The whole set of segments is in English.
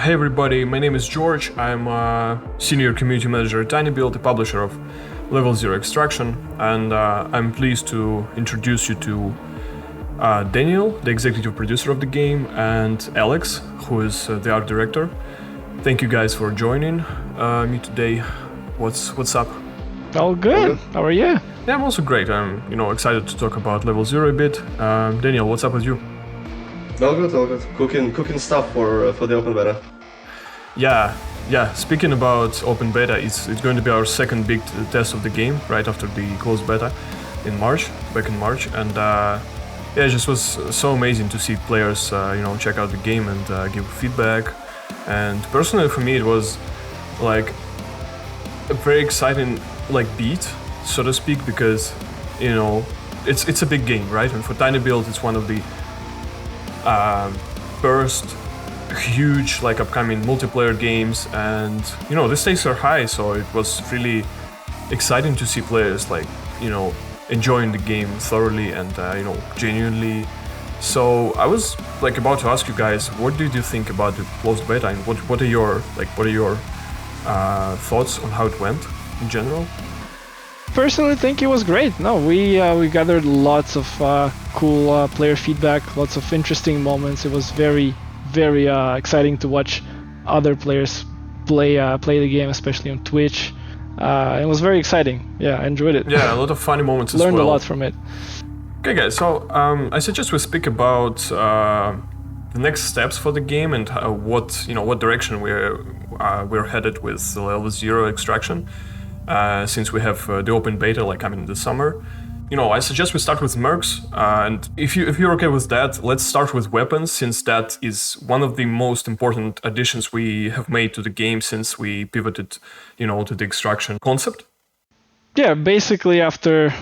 Hey everybody, my name is George. I'm a senior community manager at TinyBuild, the publisher of Level Zero Extraction, and I'm pleased to introduce you to Daniel, the executive producer of the game, and Alex, who is the art director. Thank you guys for joining me today. What's up? All good. How are you? Yeah, I'm also great. I'm excited to talk about Level Zero a bit. Daniel, what's up with you? All good. Cooking stuff for the open beta. Yeah. Speaking about open beta, it's going to be our second big test of the game right after the closed beta back in March, and it just was so amazing to see players check out the game and give feedback. And personally, for me, it was like a very exciting beat, so to speak, because it's a big game, right? And for TinyBuild, it's one of the first huge upcoming multiplayer games, and the stakes are high, so it was really exciting to see players enjoying the game thoroughly and genuinely. So I was about to ask you guys, what did you think about the closed beta, and what are your thoughts on how it went in general? Personally, I think it was great. No, we gathered lots of cool player feedback, lots of interesting moments. It was very, very exciting to watch other players play the game, especially on Twitch. It was very exciting. Yeah, I enjoyed it. Yeah, a lot of funny moments as well. Learned a lot from it. Okay, guys. So I suggest we speak about the next steps for the game and what direction we're headed with the Level Zero Extraction. Since we have the open beta coming in the summer, I suggest we start with Mercs, and if you're okay with that, let's start with weapons, since that is one of the most important additions we have made to the game since we pivoted, to the extraction concept. Yeah, basically after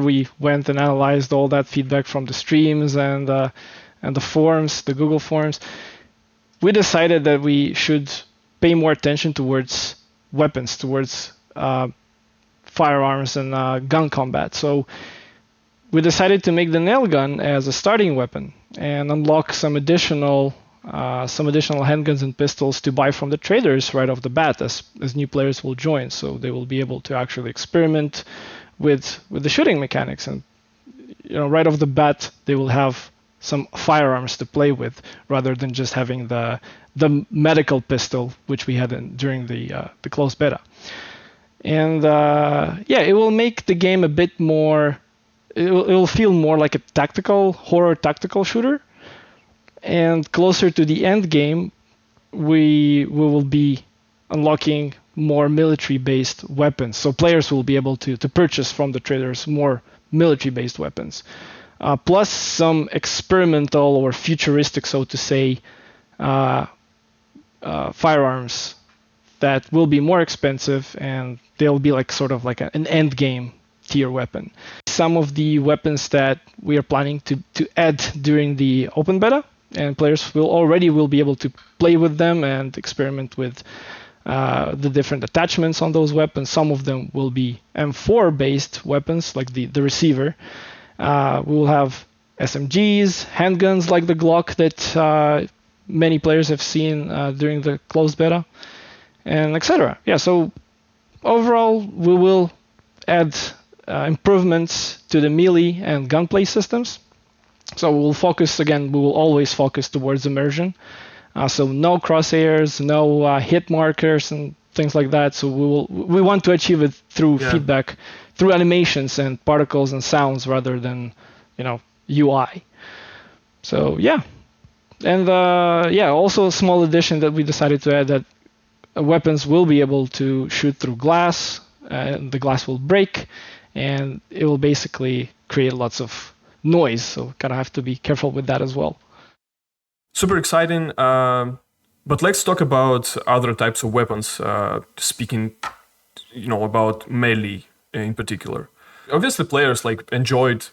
we went and analyzed all that feedback from the streams and the forums, the Google forums, we decided that we should pay more attention towards weapons, towards firearms and gun combat. So we decided to make the nail gun as a starting weapon and unlock some additional handguns and pistols to buy from the traders right off the bat as new players will join. So they will be able to actually experiment with the shooting mechanics, and right off the bat they will have some firearms to play with rather than just having the medical pistol which we had during the closed beta. And it will make the game a bit more. It will feel more like a horror tactical shooter, and closer to the end game, we will be unlocking more military-based weapons. So players will be able to purchase from the traders more military-based weapons, plus some experimental or futuristic, so to say, firearms that will be more expensive, and they'll be an end game tier weapon. Some of the weapons that we are planning to add during the open beta, and players will be able to play with them and experiment with the different attachments on those weapons. Some of them will be M4 based weapons, like the receiver. We will have SMGs, handguns like the Glock that many players have seen during the closed beta, and etc. Yeah, so overall, we will add improvements to the melee and gunplay systems. So we will always focus towards immersion. So no crosshairs, no hit markers and things like that. So we want to achieve it through feedback, through animations and particles and sounds rather than, UI. So yeah. And also a small addition that we decided to add, that weapons will be able to shoot through glass, the glass will break, and it will basically create lots of noise, so kind of have to be careful with that as well. Super exciting, but let's talk about other types of weapons, speaking about melee in particular. Obviously players enjoyed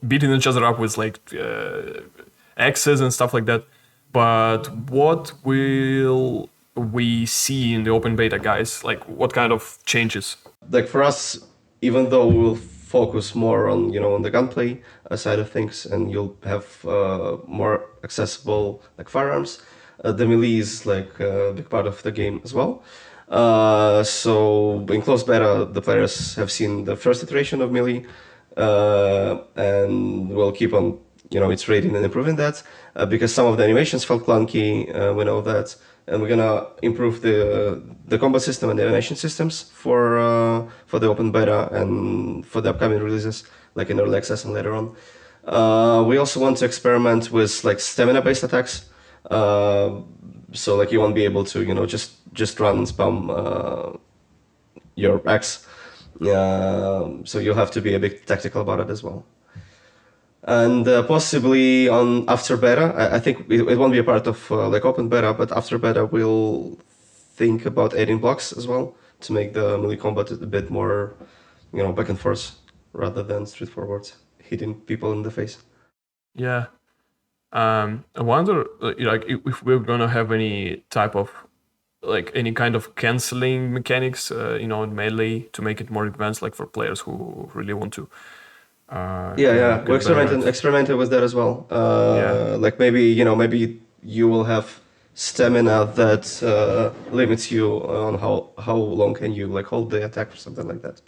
beating each other up with axes and stuff like that, but what will we see in the open beta, guys? What kind of changes? For us, even though we'll focus more on the gunplay side of things, and you'll have more accessible firearms, the melee is like a big part of the game as well. So in closed beta, the players have seen the first iteration of melee, and we'll keep on, iterating and improving that, because some of the animations felt clunky. We know that, and we're gonna improve the combat system and the animation systems for the open beta and for the upcoming releases, like in early access and later on. We also want to experiment with like stamina-based attacks. So like you won't be able to, just run and spam your axe. So you'll have to be a bit tactical about it as well. And possibly on after beta, I think it won't be a part of like open beta, but after beta we'll think about adding blocks as well to make the melee combat a bit more, back and forth rather than straightforward hitting people in the face. Yeah. I wonder, like, if we're gonna have any type of, like, any kind of canceling mechanics, in melee to make it more advanced, like for players who really want to. Yeah. We experimented with that as well. Like maybe you will have stamina that limits you on how long can you like hold the attack or something like that.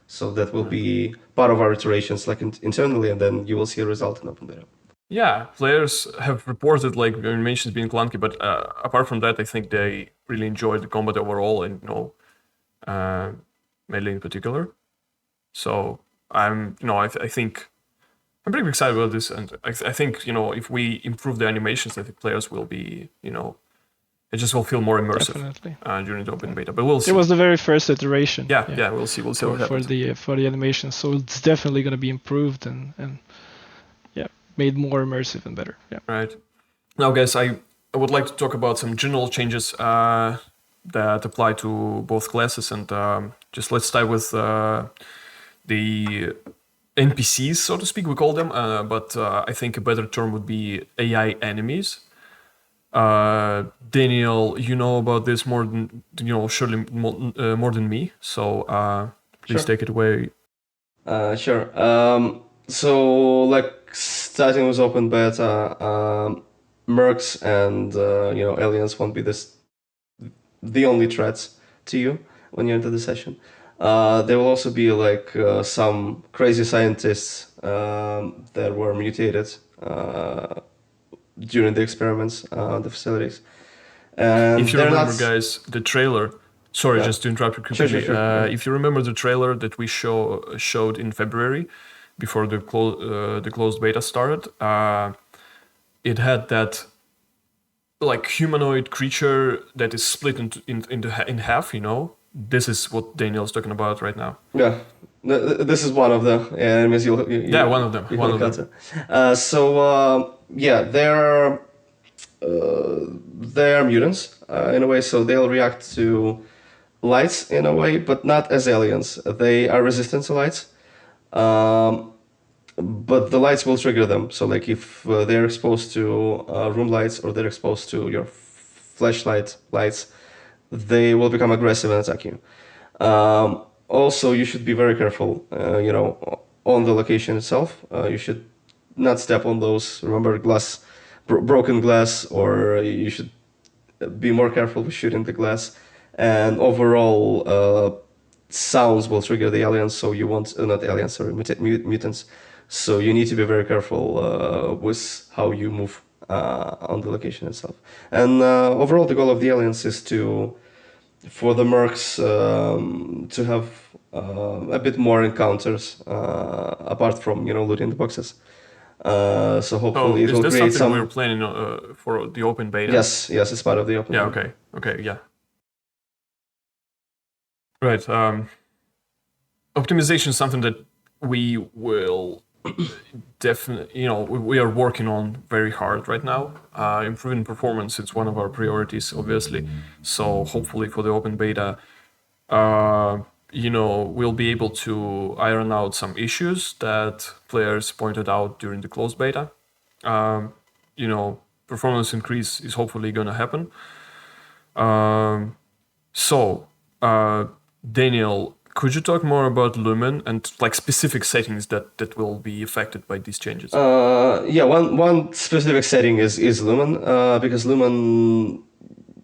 So that will be part of our iterations, like internally, and then you will see a result in open beta. Yeah, players have reported like animations being clunky, but apart from that, I think they really enjoyed the combat overall, and melee in particular. So I think I'm pretty excited about this, and I think if we improve the animations, I think players will be it just will feel more immersive during the open beta. But we'll see. It was the very first iteration. Yeah, we'll see. We'll see what happens for the animation. So it's definitely going to be improved and made more immersive and better. Yeah. Right. Now, guys, I would like to talk about some general changes that apply to both classes, and just let's start with the NPCs, so to speak. We call them, but I think a better term would be AI enemies. Daniel, you know about this more than surely more than me. So please take it away. Sure. So like starting with open beta, Mercs and aliens won't be the only threats to you when you enter the session. There will also be like some crazy scientists that were mutated during the experiments on the facilities. And if you remember, guys, the trailer. Sorry, just to interrupt you quickly. Sure. If you remember the trailer that we showed in February, before the closed beta started, it had that like humanoid creature that is split in half. This is what Daniel's talking about right now. Yeah, this is one of the enemies you one of them. They're mutants in a way, so they'll react to lights in a way, but not as aliens. They are resistant to lights, but the lights will trigger them. So like if they're exposed to room lights or they're exposed to your flashlight lights, they will become aggressive and attack you. Also, you should be very careful, on the location itself. You should not step on those, remember, broken glass, or you should be more careful with shooting the glass. And overall, sounds will trigger the aliens, so you want, not aliens, sorry, mutants. So you need to be very careful with how you move on the location itself. And overall, the goal of the aliens is for the Mercs to have a bit more encounters apart from looting the boxes. So hopefully it will create some. Is this something we're planning for the open beta? Yes, it's part of the open. Yeah. Okay. Yeah. Right. Optimization is something that we will definitely, we are working on very hard right now. Improving performance is one of our priorities, obviously. So hopefully for the open beta, we'll be able to iron out some issues that players pointed out during the closed beta. Performance increase is hopefully going to happen. So, Daniel, Could you talk more about Lumen and like specific settings that will be affected by these changes? One specific setting is Lumen, because Lumen,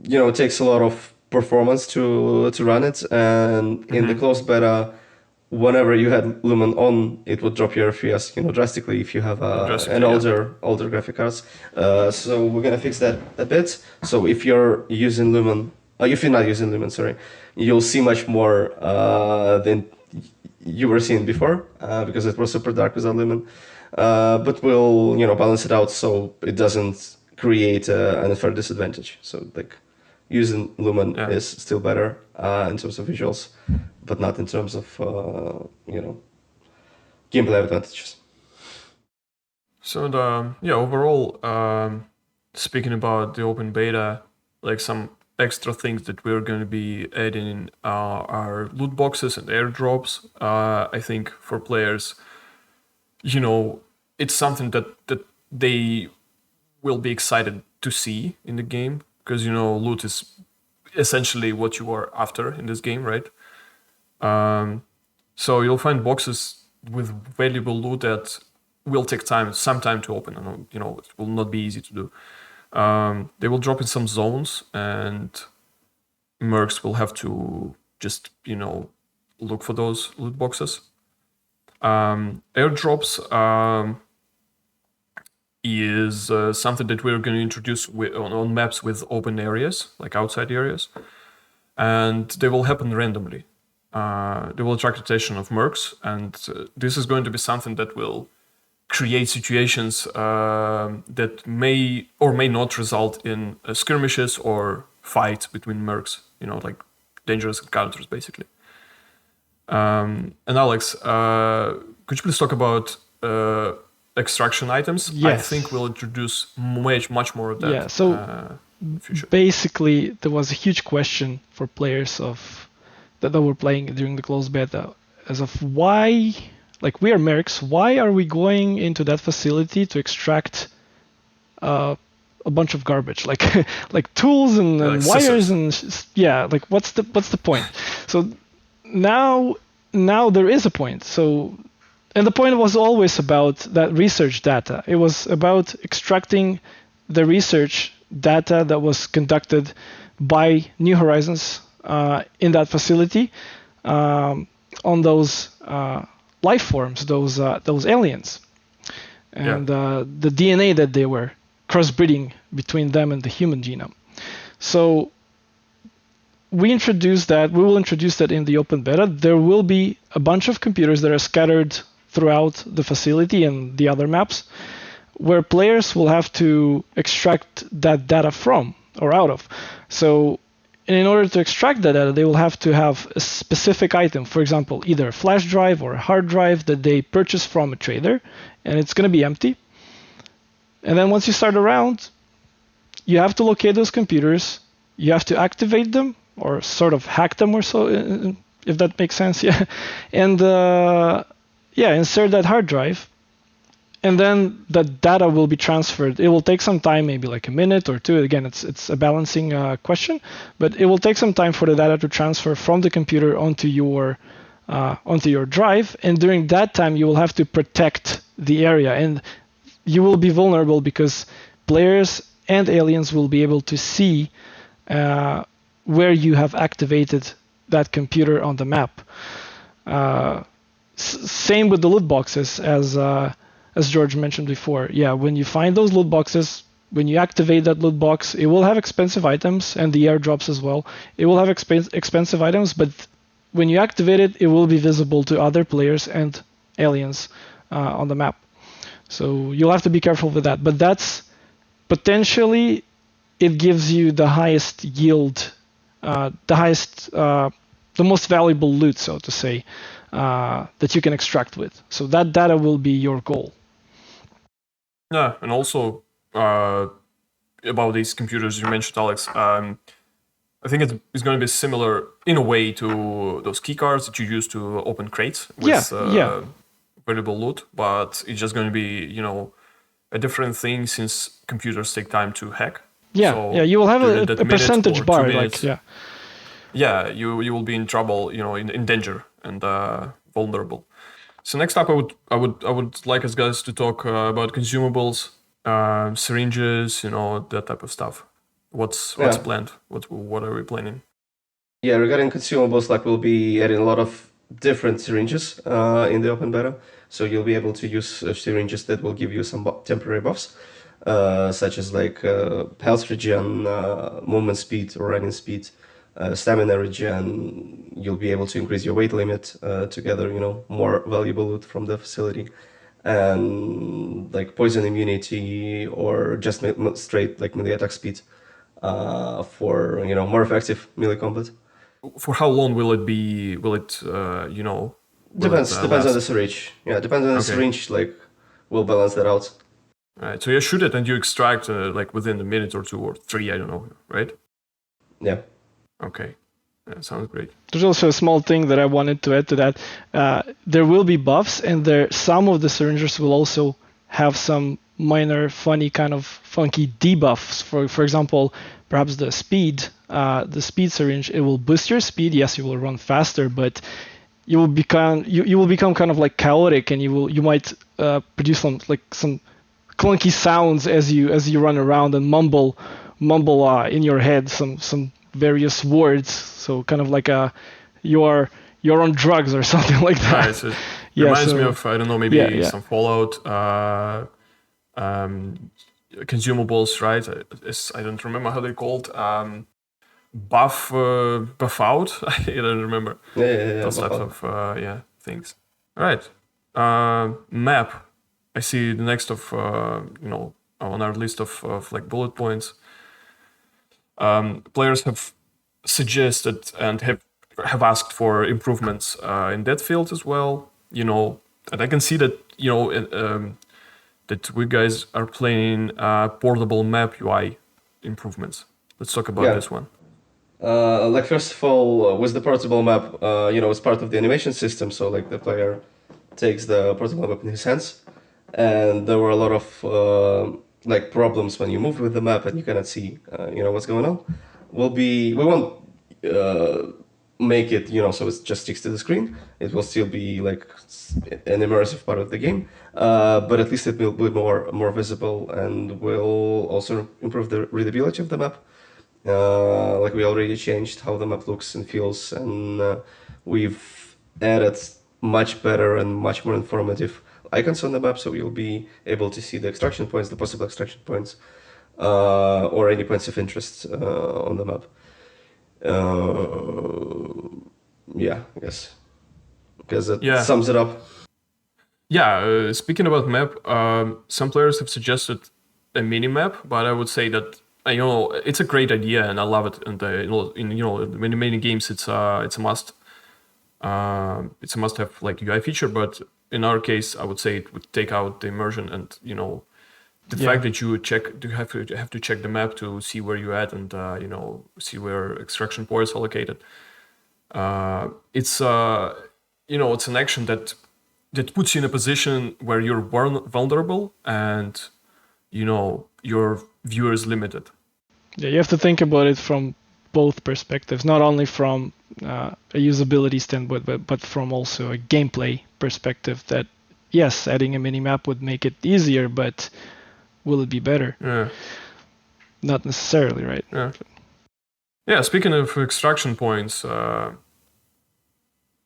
it takes a lot of performance to run it, and in the closed beta, whenever you had Lumen on, it would drop your FPS, drastically if you have an older graphic cards. So we're gonna fix that a bit. So if you're using Lumen, if you're not using Lumen, sorry, you'll see much more than you were seeing before, because it was super dark without Lumen. But we'll balance it out so it doesn't create an unfair disadvantage. So like using Lumen is still better in terms of visuals, but not in terms of gameplay advantages. So overall, speaking about the open beta, like some extra things that we're going to be adding are loot boxes and airdrops. I think for players, it's something that they will be excited to see in the game, because loot is essentially what you are after in this game, right? So you'll find boxes with valuable loot that will take some time to open, and it will not be easy to do. They will drop in some zones, and Mercs will have to just look for those loot boxes. Airdrops is something that we're going to introduce on maps with open areas, like outside areas, and they will happen randomly. They will attract attention of Mercs, and this is going to be something that will create situations that may or may not result in skirmishes or fights between Mercs, like dangerous encounters, basically. And Alex, could you please talk about extraction items? Yes. I think we'll introduce much more of that. Yeah, so in the future. Basically, there was a huge question for players that were playing during the closed beta, as of why, like, we are Mercs, why are we going into that facility to extract a bunch of garbage, like tools and wires and like what's the point? So now there is a point. So, and the point was always about that research data. It was about extracting the research data that was conducted by New Horizons in that facility on those life forms, those aliens, and the DNA that they were crossbreeding between them and the human genome. So we will introduce that in the open beta. There will be a bunch of computers that are scattered throughout the facility and the other maps, where players will have to extract that data from or out of. So in order to extract that data, they will have to have a specific item, for example, either a flash drive or a hard drive that they purchase from a trader, and it's going to be empty. And then once you start a round, you have to locate those computers, you have to activate them or sort of hack them or so, if that makes sense, and insert that hard drive, and then the data will be transferred. It will take some time, maybe like a minute or two. Again, it's a balancing question, but it will take some time for the data to transfer from the computer onto your drive, and during that time you will have to protect the area, and you will be vulnerable because players and aliens will be able to see where you have activated that computer on the map. Same with the loot boxes, as George mentioned before. Yeah, when you find those loot boxes, when you activate that loot box, it will have expensive items, and the airdrops as well. It will have expensive items, but when you activate it, it will be visible to other players and aliens on the map. So you'll have to be careful with that. But that's potentially, it gives you the highest yield, the most valuable loot, so to say, that you can extract with. So that data will be your goal. Yeah, and also about these computers you mentioned, Alex, I think it's going to be similar in a way to those key cards that you use to open crates with valuable loot, but it's just going to be, a different thing since computers take time to hack. You will have a percentage bar, you will be in trouble, in danger and vulnerable. So next up, I would like us guys to talk about consumables, syringes, that type of stuff. What's planned? What are we planning? Yeah, regarding consumables, like we'll be adding a lot of different syringes in the open beta. So you'll be able to use syringes that will give you some temporary buffs, such as like health regen, movement speed or running speed, stamina regen. You'll be able to increase your weight limit to gather, more valuable loot from the facility, and like poison immunity or just straight like melee attack speed for more effective melee combat. For how long will it be? Will it, Depends on last? the syringe. Yeah, depends on the syringe. Like, we'll balance that out. Right. So you shoot it and you extract like within a minute or 2 or 3. I don't know. Right. Yeah. Okay. That sounds great. There's also a small thing that I wanted to add to that. There will be buffs, and some of the syringes will also have some minor, funny, kind of funky debuffs. For example, perhaps the speed syringe. It will boost your speed. Yes, you will run faster, but you will become kind of like chaotic, and you might produce some clunky sounds as you run around and mumble in your head some various words. So kind of like you're on drugs or something like that. Right, so it reminds me of, I don't know, maybe some Fallout consumables, right? I don't remember how they're called. Buff out. I don't remember. Yeah. Those types of things. All right. Map. I see the next of on our list of like bullet points. Players have suggested and have asked for improvements in that field as well. And I can see that that we guys are planning portable map UI improvements. Let's talk about this one. Like first of all, with the portable map, it's part of the animation system. So like the player takes the portable map in his hands, and there were a lot of like problems when you move with the map and you cannot see, what's going on. We won't make it, so it just sticks to the screen. It will still be like an immersive part of the game, but at least it will be more visible and will also improve the readability of the map. Like we already changed how the map looks and feels, and we've added much better and much more informative icons on the map, so you'll be able to see the extraction points, the possible extraction points, or any points of interest on the map. I guess because that sums it up. Yeah, speaking about map, some players have suggested a mini map, but I would say that it's a great idea and I love it. And in many games it's a must. It's a must-have like UI feature, but in our case, I would say it would take out the immersion and the fact that you have to check the map to see where you're at and see where extraction points are located. It's it's an action that puts you in a position where you're vulnerable and your viewer is limited. Yeah, you have to think about it from both perspectives, not only from a usability standpoint, but from also a gameplay perspective. That yes, adding a mini map would make it easier, but will it be better? Yeah. Not necessarily, right? Yeah. Yeah. Speaking of extraction points,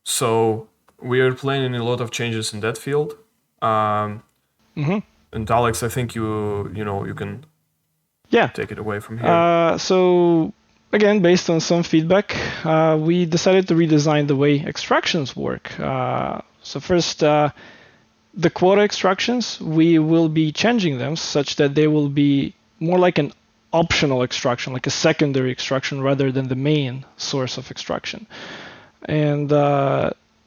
so we are planning a lot of changes in that field. And Alex, I think you can take it away from here. So again, based on some feedback, we decided to redesign the way extractions work. So first, the quota extractions, we will be changing them such that they will be more like an optional extraction, like a secondary extraction rather than the main source of extraction. And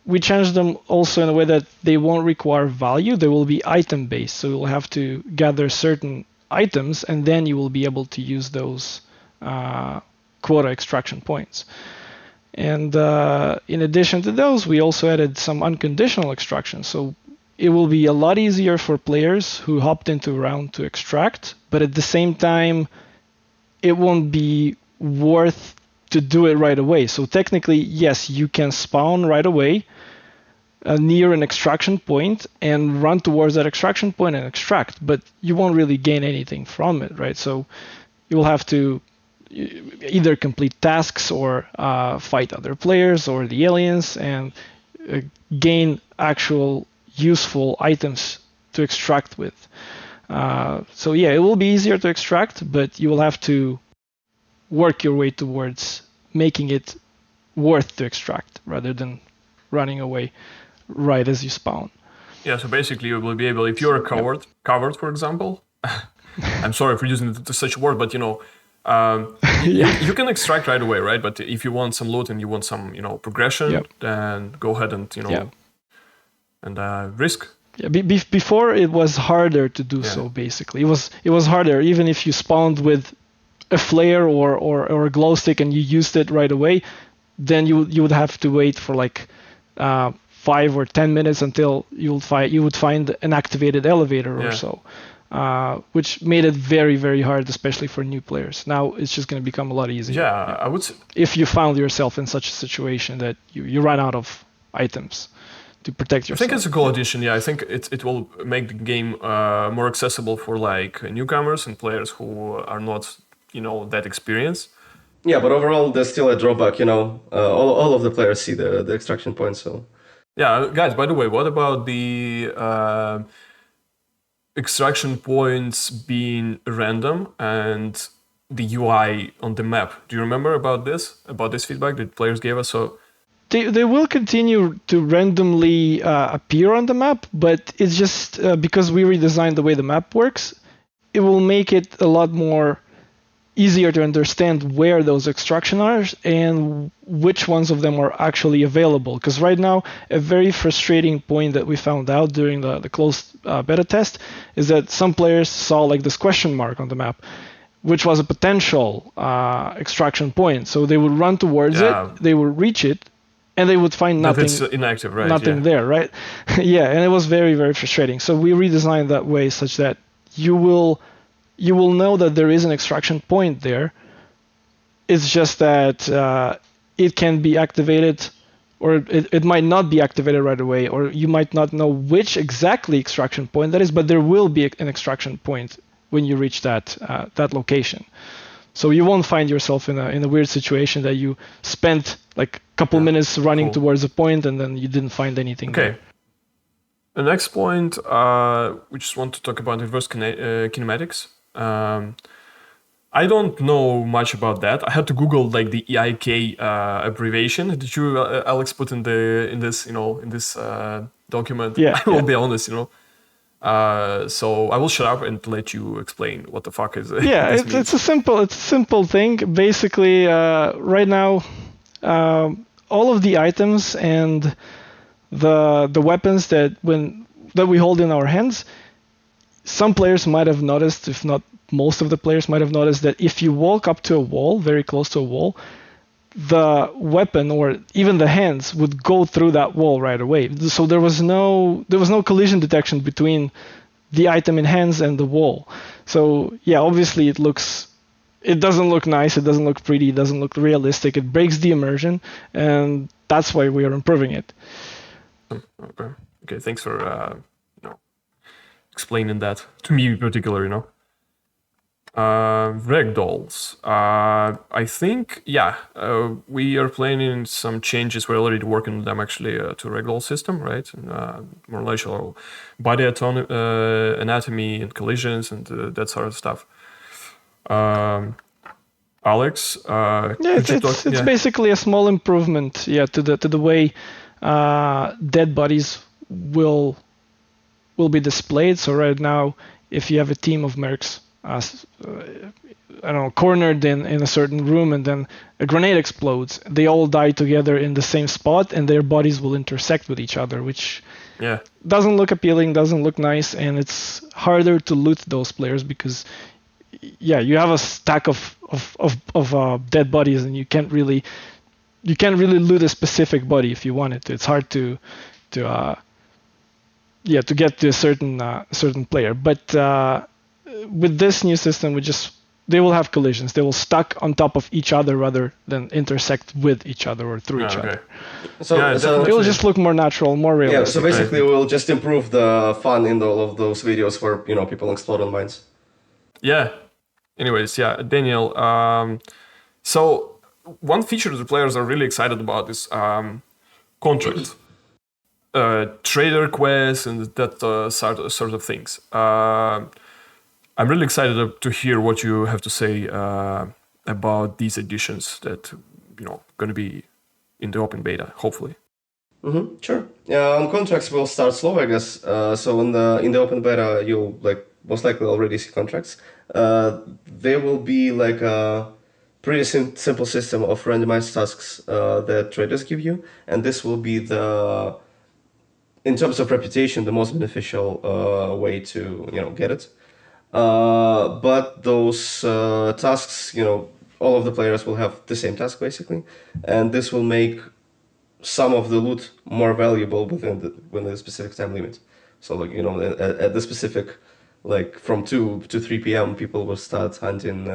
we changed them also in a way that they won't require value. They will be item based. So you'll have to gather certain items and then you will be able to use those quota extraction points. And in addition to those, we also added some unconditional extraction. So it will be a lot easier for players who hopped into a round to extract, but at the same time, it won't be worth to do it right away. So technically, yes, you can spawn right away, near an extraction point and run towards that extraction point and extract, but you won't really gain anything from it, right? So you will have to either complete tasks or fight other players or the aliens and gain actual useful items to extract with. So yeah, it will be easier to extract, but you will have to work your way towards making it worth to extract rather than running away right as you spawn. Yeah, so basically you will be able, if you're a coward, for example, I'm sorry for using such a word, but you know, you can extract right away, right? But if you want some loot and you want some, you know, progression, then go ahead and, you know, and risk. Yeah, before it was harder to do so. Basically, it was harder even if you spawned with a flare or a glow stick and you used it right away. Then you would have to wait for like 5 or 10 minutes until you would find an activated elevator or so, which made it very, very hard, especially for new players. Now it's just going to become a lot easier. Yeah, I would say, if you found yourself in such a situation that you run out of items to protect yourself. I think it's a cool addition. Yeah, I think it will make the game more accessible for like newcomers and players who are not, you know, that experienced. Yeah, but overall there's still a drawback. You know, all of the players see the extraction point. So yeah, guys. By the way, what about the extraction points being random and the UI on the map? Do you remember about this feedback that players gave us? So they will continue to randomly appear on the map, but it's just because we redesigned the way the map works, it will make it a lot more easier to understand where those extraction are and which ones of them are actually available. Because right now, a very frustrating point that we found out during the closed beta test is that some players saw like this question mark on the map, which was a potential extraction point. So they would run towards it, they would reach it, and they would find nothing. It's inactive, right? Nothing there, right? Yeah, and it was very, very frustrating. So we redesigned that way such that you will know that there is an extraction point there. It's just that it can be activated, or it might not be activated right away, or you might not know which exactly extraction point that is, but there will be an extraction point when you reach that location. So you won't find yourself in a weird situation that you spent like a couple minutes running towards a point and then you didn't find anything. Okay. There. The next point, we just want to talk about inverse kinematics. I don't know much about that. I had to Google like the EIK abbreviation that you, Alex, put in this document. Yeah, I will be honest, you know. So I will shut up and let you explain what the fuck is it. Yeah, it's a simple thing. Basically, right now, all of the items and the weapons that we hold in our hands, some players might have noticed, if not most of the players might have noticed, that if you walk up to a wall, very close to a wall, the weapon or even the hands would go through that wall right away. So there was no collision detection between the item in hands and the wall. So yeah, obviously it doesn't look nice, it doesn't look pretty, it doesn't look realistic, it breaks the immersion, and that's why we are improving it. Okay, thanks for explaining that to me in particular, you know. Ragdolls. I think, we are planning some changes. We're already working on them actually to ragdoll system, right? And, more natural body anatomy and collisions and that sort of stuff. Alex, it's basically a small improvement, to the way dead bodies will be displayed. So right now, if you have a team of mercs, cornered in a certain room and then a grenade explodes, they all die together in the same spot and their bodies will intersect with each other, which doesn't look appealing, doesn't look nice, and it's harder to loot those players because you have a stack of dead bodies and you can't really loot a specific body if you wanted to. It's hard to get to a certain player, but with this new system, we just they will have collisions. They will stuck on top of each other rather than intersect with each other or through each other. So, Yeah, so It will just look more natural, more yeah, realistic. so basically we'll just improve the fun in all of those videos where, you know, people explode on mines. Yeah. Anyways, yeah, Daniel. So one feature that the players are really excited about is contract, trader quests, and that sort of things. I'm really excited to hear what you have to say about these additions that going to be in the open beta, hopefully. Sure. On contracts, we'll start slow, I guess. So in the open beta, you'll most likely already see contracts. There will be like a pretty simple system of randomized tasks that traders give you, and this will be in terms of reputation, the most beneficial way to get it. But those tasks, all of the players will have the same task basically, and this will make some of the loot more valuable within the specific time limit. So at the specific, from 2 to 3 p.m. people will start hunting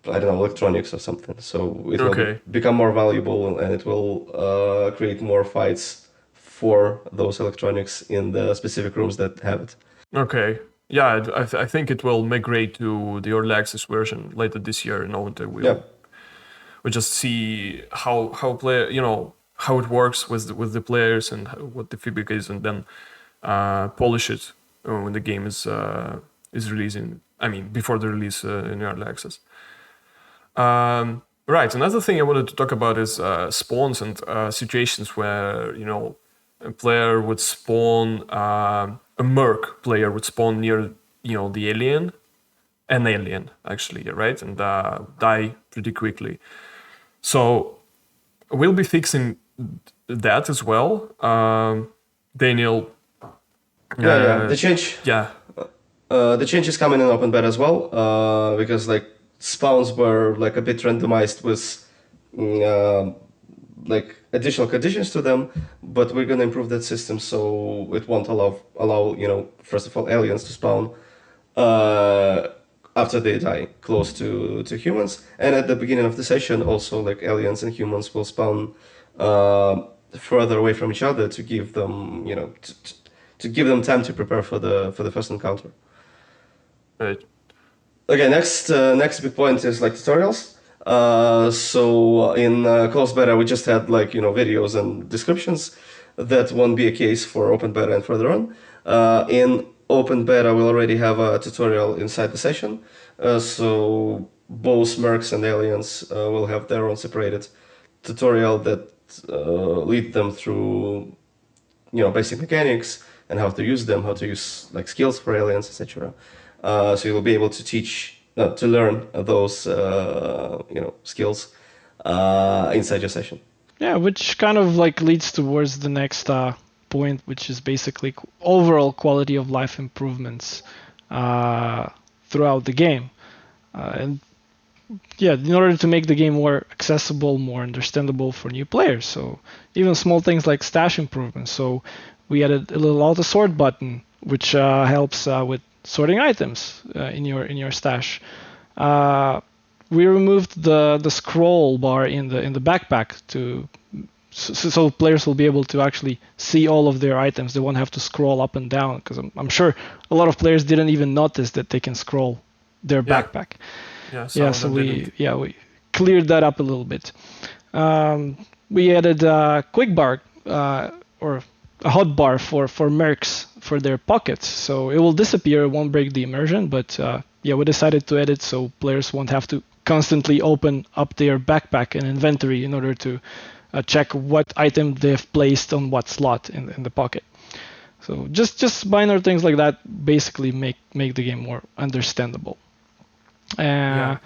I don't know, electronics or something. So it will become more valuable, and it will create more fights for those electronics in the specific rooms that have it. Okay. Yeah, I think it will migrate to the early access version later this year, and we'll just see how play how it works with the players and what the feedback is, and then polish it when the game is releasing. I mean, before the release in early access. Right. Another thing I wanted to talk about is spawns and situations where a player would spawn, a merc player would spawn near the alien, an alien actually, right, and die pretty quickly. So we'll be fixing that as well, Daniel. The change. Yeah. The change is coming in open beta as well, because spawns were a bit randomized with additional conditions to them, but we're gonna improve that system so it won't allow first of all aliens to spawn after they die close to humans, and at the beginning of the session also aliens and humans will spawn further away from each other to give them to give them time to prepare for the first encounter. Right. Okay, next big point is tutorials. So in closed beta we just had videos and descriptions. That won't be a case for open beta and further on. In open beta we already have a tutorial inside the session. So both Mercs and aliens will have their own separated tutorial that lead them through basic mechanics and how to use them, how to use skills for aliens, etc. So you'll be able to learn those skills inside your session. Yeah, which kind of leads towards the next point, which is basically overall quality of life improvements throughout the game. And yeah, in order to make the game more accessible, more understandable for new players. So even small things like stash improvements. So we added a little auto sort button, which helps with sorting items in your stash. We removed the scroll bar in the backpack so players will be able to actually see all of their items. They won't have to scroll up and down, because I'm sure a lot of players didn't even notice that they can scroll their backpack. So we cleared that up a little bit. We added a quick bar or a hot bar for Mercs for their pockets, so it will disappear, it won't break the immersion, but we decided to edit so players won't have to constantly open up their backpack and inventory in order to check what item they've placed on what slot in the pocket. So just minor things like that basically make the game more understandable. Friend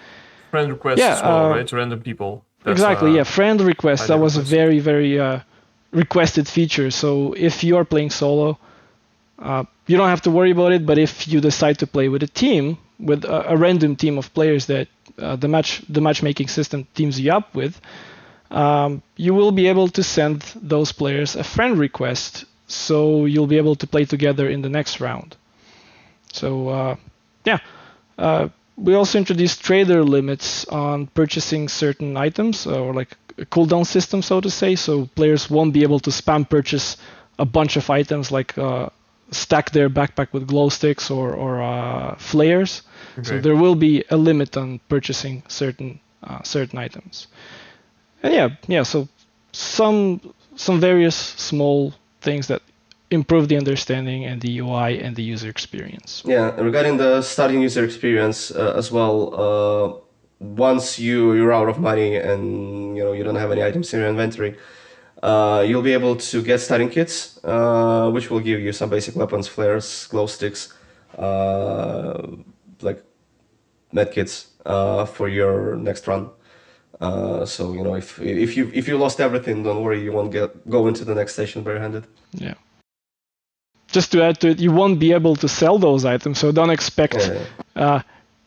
requests as well, right? Random people. That's friend requests. That was a very, very requested feature. So if you're playing solo, you don't have to worry about it. But if you decide to play with a team, with a random team of players that the matchmaking system teams you up with, you will be able to send those players a friend request, so you'll be able to play together in the next round. So We also introduced trader limits on purchasing certain items, or like a cooldown system, so to say. So players won't be able to spam purchase a bunch of items, like stack their backpack with glow sticks or flares. So Okay. there will be a limit on purchasing certain items. And yeah. So some various small things that improve the understanding and the UI and the user experience. Yeah, regarding the starting user experience as well, once you're out of money and you don't have any items in your inventory, you'll be able to get starting kits, which will give you some basic weapons, flares, glow sticks, like med kits for your next run. So if you lost everything, don't worry, you won't go into the next station barehanded. Yeah. Just to add to it, you won't be able to sell those items, so don't expect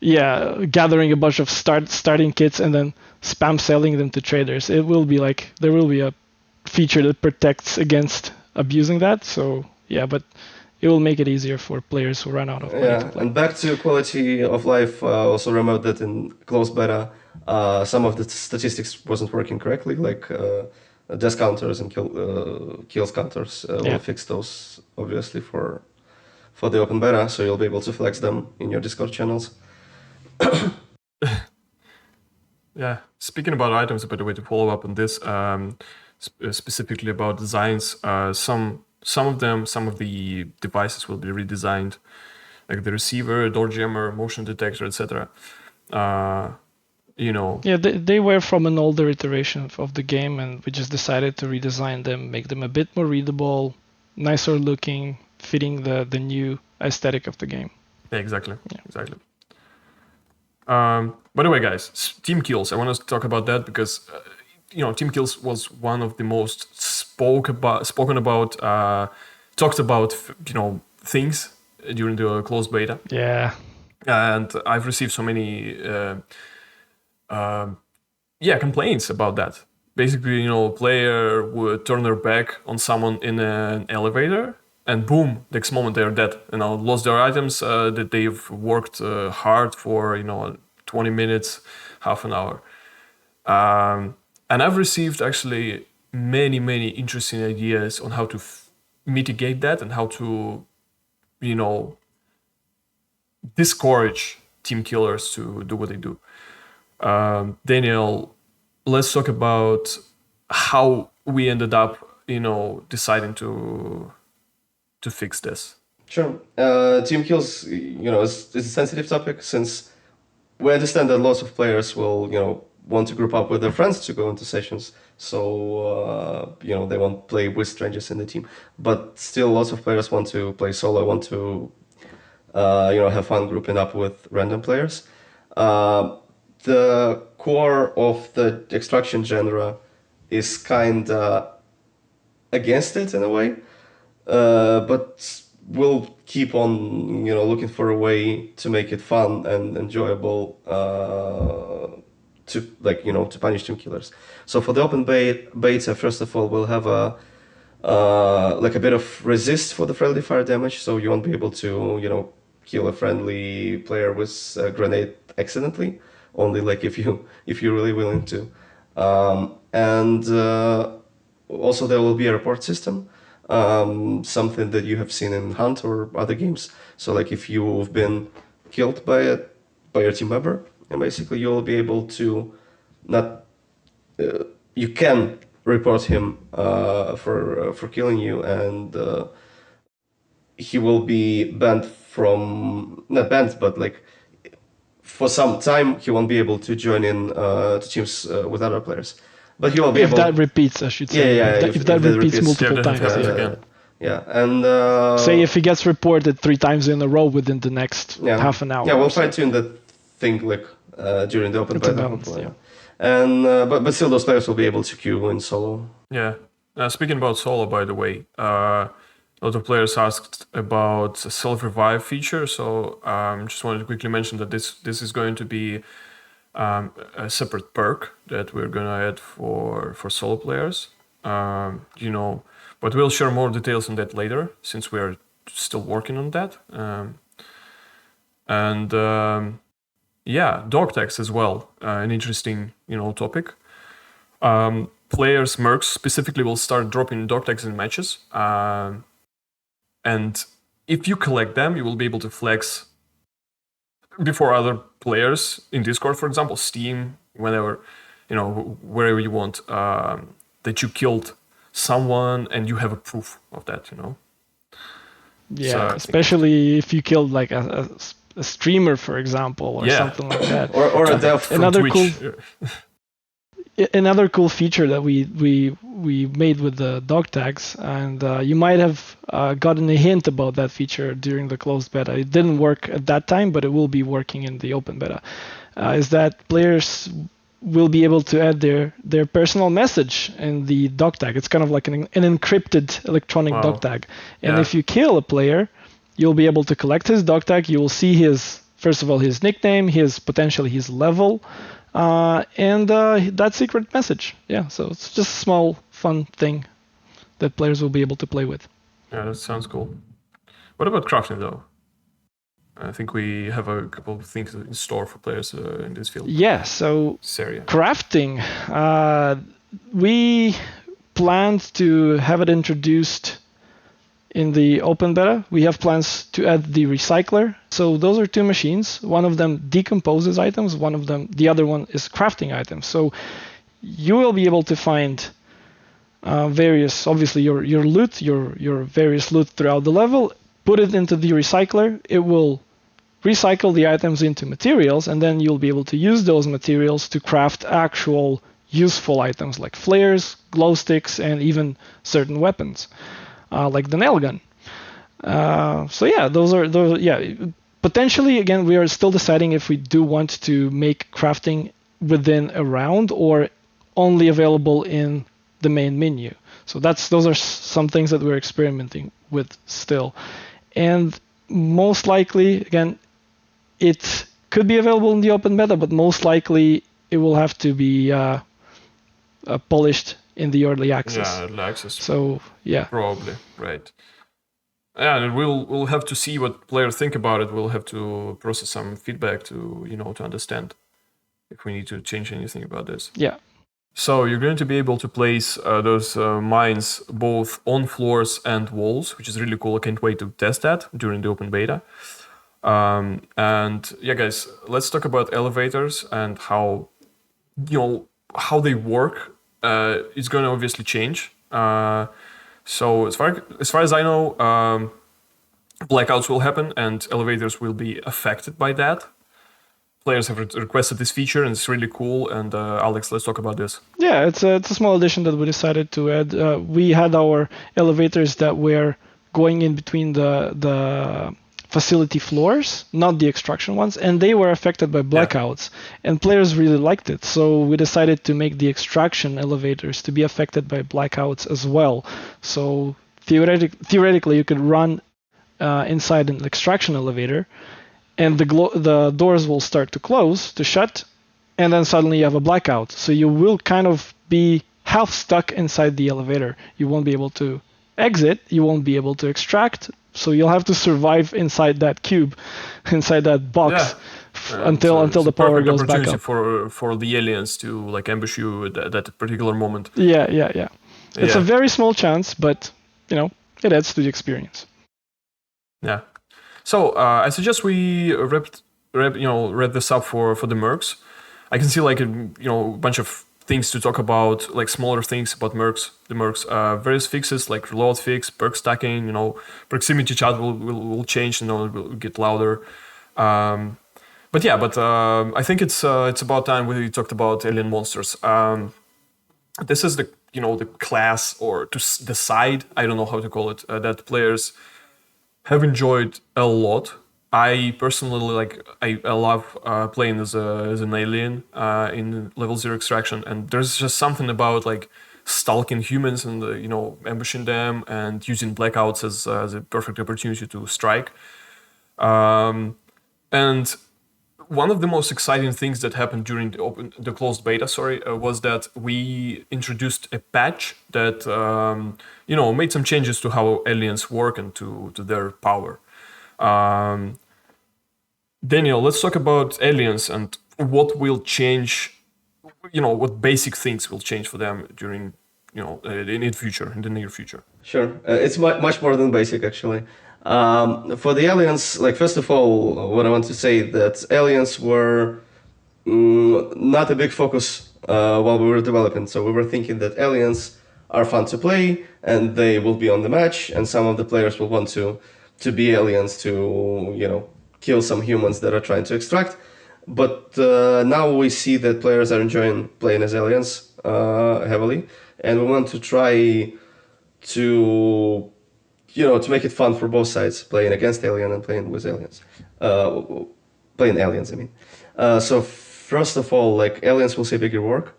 gathering a bunch of starting kits and then spam selling them to traders. It will be like there will be a feature that protects against abusing that. So yeah, but it will make it easier for players who run out of money to play. And back to quality of life, also remember that in closed beta, some of the statistics wasn't working correctly, like death counters and kills counters. We'll fix those obviously for the open beta, so you'll be able to flex them in your Discord channels. Yeah, speaking about items, a better way to follow up on this, specifically about designs, some of the devices will be redesigned, like the receiver, door jammer, motion detector, etc. Yeah, they were from an older iteration of the game, and we just decided to redesign them, make them a bit more readable, nicer looking, fitting the new aesthetic of the game. Yeah, exactly. By the way, guys, team kills. I want to talk about that because team kills was one of the most spoken about, talked about, things during the closed beta. Yeah. And I've received so many complaints about that. Basically, player would turn their back on someone in an elevator, and boom, next moment they're dead. Lost their items that they've worked hard for, 20 minutes, half an hour. And I've received actually many, many interesting ideas on how to mitigate that and how to, discourage team killers to do what they do. Daniel, let's talk about how we ended up, deciding to fix this. Sure. Team kills, is a sensitive topic since we understand that lots of players will, want to group up with their friends to go into sessions. So, they won't play with strangers in the team. But still, lots of players want to play solo, want to, have fun grouping up with random players. The core of the extraction genre is kind of against it in a way. But we'll keep on, looking for a way to make it fun and enjoyable to punish team killers. So for the open beta, first of all, we'll have a bit of resist for the friendly fire damage, so you won't be able to, kill a friendly player with a grenade accidentally. Only if you're really willing to. And also there will be a report system. Something that you have seen in Hunt or other games. So if you've been killed by your team member, and basically you'll be able to you can report him for killing you, and he will be banned from, not banned, but for some time he won't be able to join in to teams with other players. But he will be able... If that repeats, I should say. If that repeats multiple times. Yeah, and... say if he gets reported 3 times in a row within the next half an hour. Yeah, we'll fine-tune that thing during the open beta. And but still, those players will be able to queue in solo. Yeah. Speaking about solo, by the way, a lot of players asked about a self-revive feature, so just wanted to quickly mention that this is going to be a separate perk that we're going to add for solo players. But we'll share more details on that later, since we're still working on that. Yeah, dog tags as well, an interesting topic. Players, Mercs specifically, will start dropping dog tags in matches, and if you collect them, you will be able to flex before other players in Discord, for example, Steam, whenever, wherever you want, that you killed someone and you have a proof of that. Yeah, So especially if you killed like a streamer, for example, or something like that. or a dev from another Twitch. Another cool feature that we made with the dog tags, and you might have gotten a hint about that feature during the closed beta. It didn't work at that time, but it will be working in the open beta. Is that players will be able to add their personal message in the dog tag. It's kind of like an encrypted electronic dog tag. And if you kill a player, you'll be able to collect his dog tag. You will see first of all, his nickname, potentially his level, and that secret message. Yeah, so it's just a small, fun thing that players will be able to play with. Yeah, that sounds cool. What about crafting, though? I think we have a couple of things in store for players in this field. Yeah, so crafting. We planned to have it introduced in the open beta. We have plans to add the recycler. So those are two machines. One of them decomposes items. The other one is crafting items. So you will be able to find various, obviously your loot, your various loot throughout the level. Put it into the recycler. It will recycle the items into materials, and then you'll be able to use those materials to craft actual useful items like flares, glow sticks, and even certain weapons. Like the nail gun. So yeah, those. Yeah, potentially, again, we are still deciding if we do want to make crafting within a round or only available in the main menu. So those are some things that we're experimenting with still. And most likely, again, it could be available in the open beta, but most likely it will have to be polished in the early access. Yeah, early access. So yeah, probably right. Yeah, and we'll have to see what players think about it. We'll have to process some feedback to to understand if we need to change anything about this. Yeah. So you're going to be able to place those mines both on floors and walls, which is really cool. I can't wait to test that during the open beta. And yeah, guys, let's talk about elevators and how how they work. It's going to obviously change. So as far as I know, blackouts will happen and elevators will be affected by that. Players have requested this feature and it's really cool. And Alex, let's talk about this. Yeah, it's a small addition that we decided to add. We had our elevators that were going in between the facility floors, not the extraction ones, and they were affected by blackouts. Yeah. And players really liked it, so we decided to make the extraction elevators to be affected by blackouts as well. So theoretically, you could run inside an extraction elevator, and the doors will start to shut, and then suddenly you have a blackout. So you will kind of be half stuck inside the elevator. You won't be able to exit, you won't be able to extract, so you'll have to survive inside that cube, inside that box, until the power goes back up. for the aliens to like ambush you at that particular moment. Yeah. It's a very small chance, but it adds to the experience. Yeah. So I suggest we wrap this up for the Mercs. I can see like a bunch of things to talk about, like smaller things about the Mercs, various fixes like reload fix, perk stacking, proximity chat will change, it will get louder. But I think it's about time we talked about alien monsters. This is the the class or the side, I don't know how to call it, that players have enjoyed a lot. I personally I love playing as an alien in level 0 extraction, and there's just something about like stalking humans and ambushing them and using blackouts as a perfect opportunity to strike. And one of the most exciting things that happened during the closed beta, was that we introduced a patch that made some changes to how aliens work and to their power. Daniel, let's talk about aliens and what will change. What basic things will change for them during, in the near future. Sure, it's much more than basic actually. For the aliens, like first of all, what I want to say that aliens were not a big focus while we were developing. So we were thinking that aliens are fun to play and they will be on the match, and some of the players will want to be aliens to kill some humans that are trying to extract. But now we see that players are enjoying playing as aliens heavily, and we want to try to to make it fun for both sides, playing against alien and playing with aliens, playing aliens. I mean, so first of all, like aliens will see bigger work.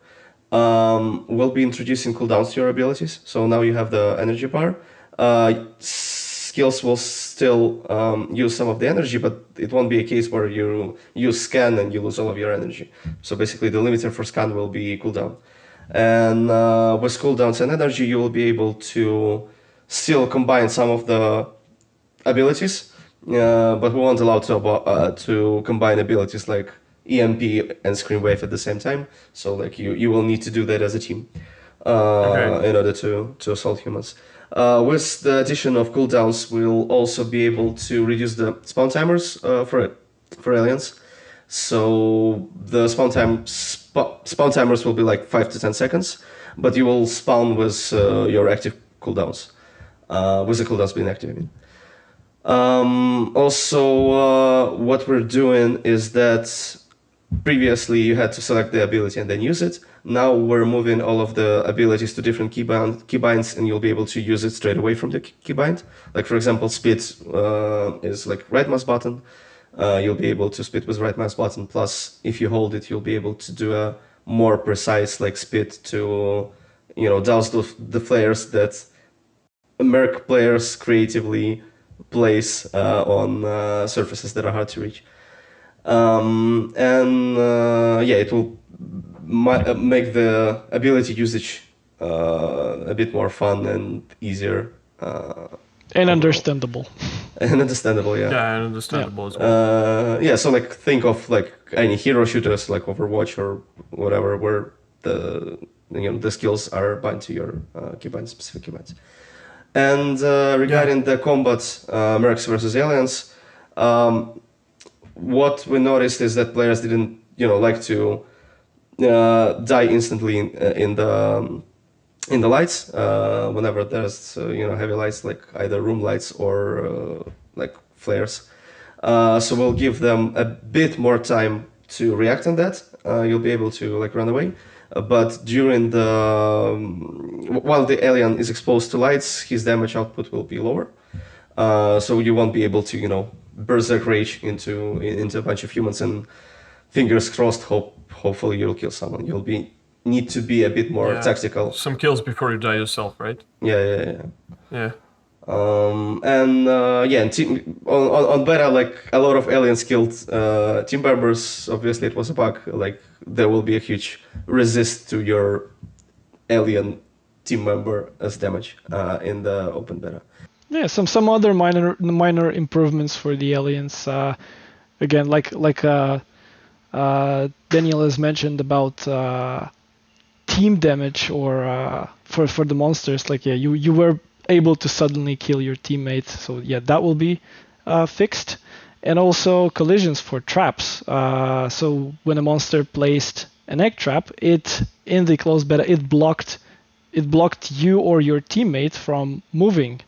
We'll be introducing cooldowns to your abilities. So now you have the energy bar. Skills will still use some of the energy, but it won't be a case where you use scan and you lose all of your energy. So basically the limiter for scan will be cooldown. And with cooldowns and energy, you will be able to still combine some of the abilities, but we won't allow to combine abilities like EMP and Screen Wave at the same time. So like you will need to do that as a team in order to assault humans. With the addition of cooldowns, we'll also be able to reduce the spawn timers for aliens. So the spawn timers will be like 5 to 10 seconds, but you will spawn with your active cooldowns, with the cooldowns being active. I mean. Also, what we're doing is that previously you had to select the ability and then use it. Now we're moving all of the abilities to different keybinds, and you'll be able to use it straight away from the keybind. Like for example, speed is like right mouse button. You'll be able to speed with right mouse button. Plus, if you hold it, you'll be able to do a more precise like speed to, douse the flares that Merc players creatively place on surfaces that are hard to reach. It will make the ability usage a bit more fun and easier. And understandable. And understandable, yeah. Yeah, and understandable as well. So like think of like any hero shooters like Overwatch or whatever, where the skills are bound to your specific keybinds. And regarding the combat, Mercs versus aliens, what we noticed is that players didn't, like to die instantly in the lights whenever there's heavy lights, like either room lights or like flares. So we'll give them a bit more time to react on that. You'll be able to like run away. But during while the alien is exposed to lights, his damage output will be lower. So you won't be able to, berserk rage into a bunch of humans, and fingers crossed, hopefully you'll kill someone. You'll need to be a bit more tactical. Some kills before you die yourself, right? Yeah. On beta, like a lot of aliens killed team members. Obviously, it was a bug. Like there will be a huge resist to your alien team member as damage in the open beta. Yeah, some other minor improvements for the aliens. Again, like Daniel has mentioned about team damage, or for the monsters. Like you were able to suddenly kill your teammate. So that will be fixed. And also collisions for traps. So when a monster placed an egg trap, in the closed beta it blocked you or your teammate from moving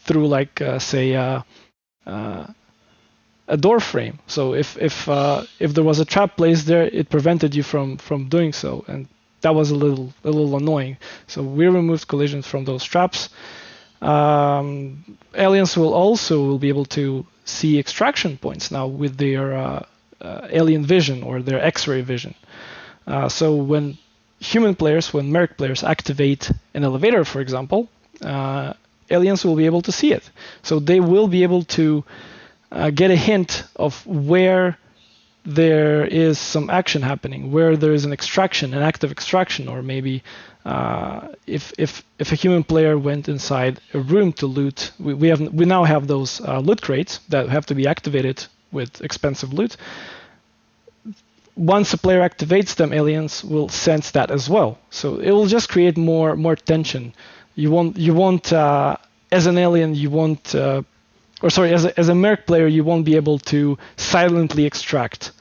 through, like say a door frame. So if there was a trap placed there, it prevented you from doing so, and that was a little annoying. So we removed collisions from those traps. Aliens will be able to see extraction points now with their alien vision or their X-ray vision. So when Merc players activate an elevator, for example, aliens will be able to see it. So they will be able to get a hint of where there is some action happening, where there is an active extraction, or maybe if a human player went inside a room to loot, we now have those loot crates that have to be activated with expensive loot. Once a player activates them, aliens will sense that as well. So it will just create more tension. You won't as an alien, you won't, as a Merc player, you won't be able to silently extract.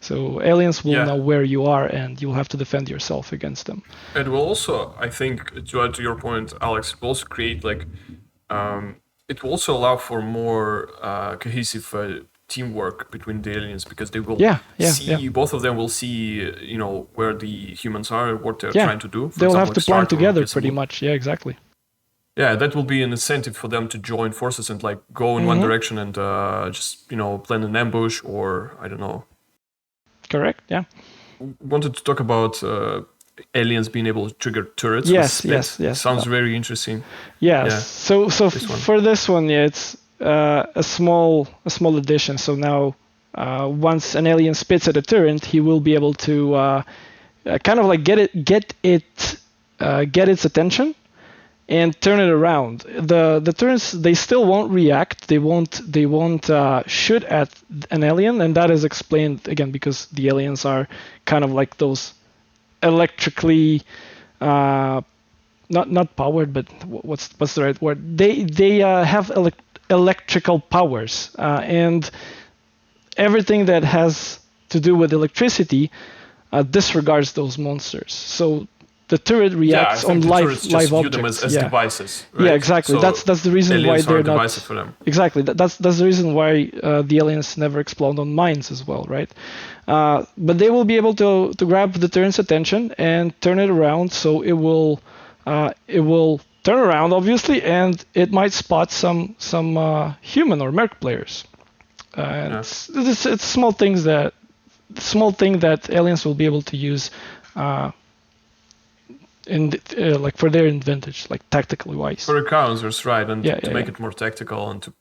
So aliens will know where you are, and you'll have to defend yourself against them. It will also, I think, to add to your point, Alex, it will also create it will also allow for more cohesive teamwork between the aliens, because they will see, both of them will see, where the humans are, what they're trying to do. They'll have to plan together pretty much. Yeah, exactly. Yeah, that will be an incentive for them to join forces and go in one direction and just plan an ambush, or I don't know. Correct. Yeah. Wanted to talk about aliens being able to trigger turrets. Yes. Sounds very interesting. Yes. Yeah. So for this one, it's a small addition. So now, once an alien spits at a turret, he will be able to kind of get its attention and turn it around. The turrets, they still won't react. They won't shoot at an alien, and that is explained again because the aliens are kind of like those electrically not powered, but what's the right word? They have electrical powers, and everything that has to do with electricity disregards those monsters. So the turret reacts on live objects. View them as devices, right? Yeah, exactly. So that's the reason why they're not devices for them. Exactly. That's the reason why the aliens never explode on mines as well, right? But they will be able to grab the turret's attention and turn it around, so it will turn around obviously, and it might spot some human or Merc players. It's a small thing that aliens will be able to use. For their advantage, tactically wise. For encounters, right, and to make it more tactical, and to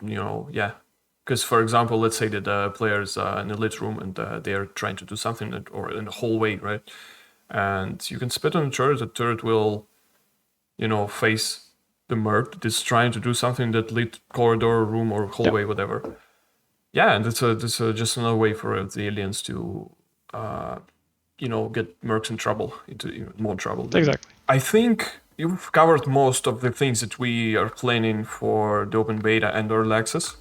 because for example, let's say that the player's in a lit room and they are trying to do something, or in a hallway, right, and you can spit on the turret will, face the Merc that is trying to do something in that lit corridor, room, or hallway, whatever. Yeah, and it's just another way for the aliens to get Mercs in trouble, into even more trouble. Exactly. I think you've covered most of the things that we are planning for the open beta and early access.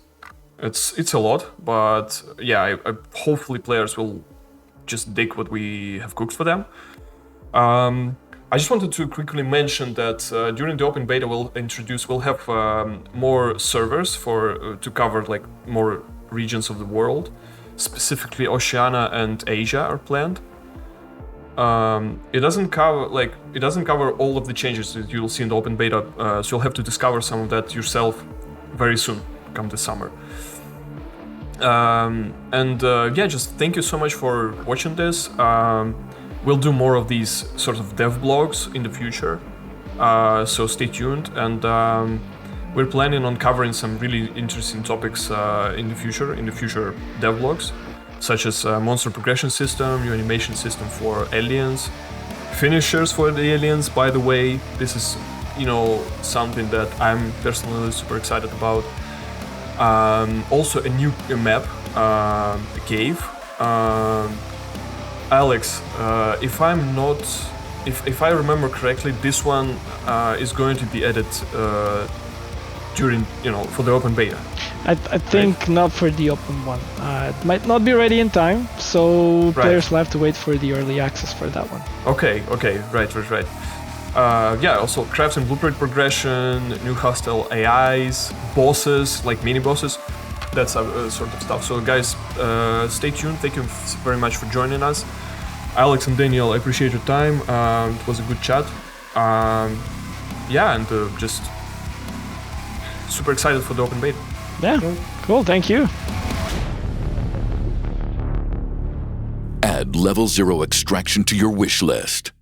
It's a lot, but I hopefully players will just dig what we have cooked for them. I just wanted to quickly mention that during the open beta we'll have more servers to cover more regions of the world. Specifically, Oceania and Asia are planned. It doesn't cover all of the changes that you'll see in the open beta, so you'll have to discover some of that yourself very soon, come this summer. Just thank you so much for watching this. We'll do more of these sort of dev blogs in the future, so stay tuned, and we're planning on covering some really interesting topics in the future dev blogs, such as monster progression system, new animation system for aliens, finishers for the aliens. By the way, this is something that I'm personally super excited about. Also a new map, a cave. Alex, if I remember correctly, this one is going to be added during for the open beta. I think not for the open one. It might not be ready in time, so players will have to wait for the early access for that one. Okay, right. Also craft and blueprint progression, new hostile AIs, bosses, mini bosses, that sort of stuff. So guys, stay tuned. Thank you very much for joining us. Alex and Daniel, I appreciate your time. It was a good chat. Just super excited for the open beta. Yeah, cool, thank you. Add level 0 extraction to your wish list.